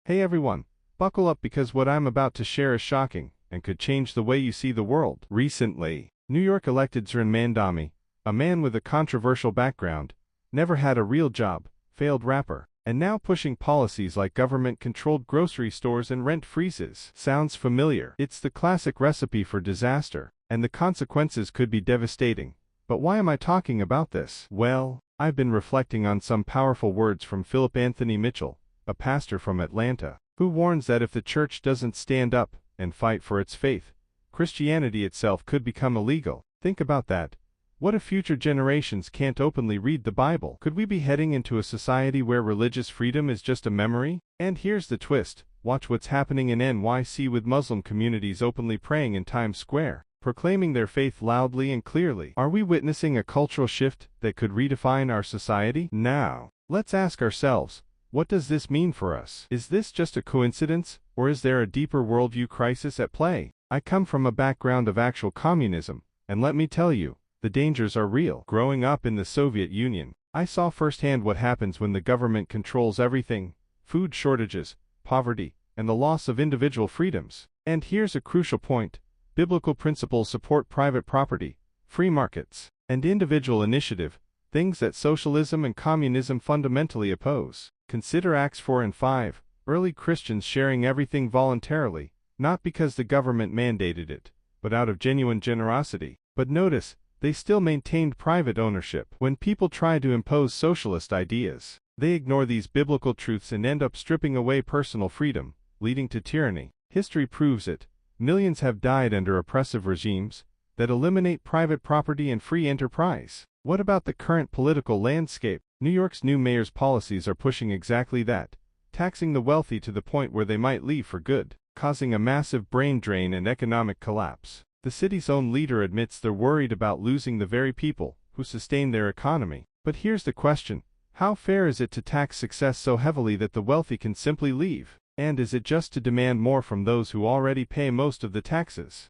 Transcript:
Hey everyone, buckle up because what I'm about to share is shocking and could change the way you see the world. Recently, New York elected Zohran Mamdani, a man with a controversial background, never had a real job, failed rapper, and now pushing policies like government-controlled grocery stores and rent freezes. Sounds familiar? It's the classic recipe for disaster, and the consequences could be devastating. But why am I talking about this? Well, I've been reflecting on some powerful words from Philip Anthony Mitchell, a pastor from Atlanta, who warns that if the church doesn't stand up and fight for its faith, Christianity itself could become illegal. Think about that. What if future generations can't openly read the Bible? Could we be heading into a society where religious freedom is just a memory? And here's the twist. Watch what's happening in NYC with Muslim communities openly praying in Times Square, proclaiming their faith loudly and clearly. Are we witnessing a cultural shift that could redefine our society? Now, let's ask ourselves, what does this mean for us? Is this just a coincidence, or is there a deeper worldview crisis at play? I come from a background of actual communism, and let me tell you, the dangers are real. Growing up in the Soviet Union, I saw firsthand what happens when the government controls everything: food shortages, poverty, and the loss of individual freedoms. And here's a crucial point. Biblical principles support private property, free markets, and individual initiative, things that socialism and communism fundamentally oppose. Consider Acts 4 and 5, early Christians sharing everything voluntarily, not because the government mandated it, but out of genuine generosity. But notice, they still maintained private ownership. When people try to impose socialist ideas, they ignore these biblical truths and end up stripping away personal freedom, leading to tyranny. History proves it. Millions have died under oppressive regimes that eliminate private property and free enterprise. What about the current political landscape? New York's new mayor's policies are pushing exactly that, taxing the wealthy to the point where they might leave for good, causing a massive brain drain and economic collapse. The city's own leader admits they're worried about losing the very people who sustain their economy. But here's the question: how fair is it to tax success so heavily that the wealthy can simply leave? And is it just to demand more from those who already pay most of the taxes?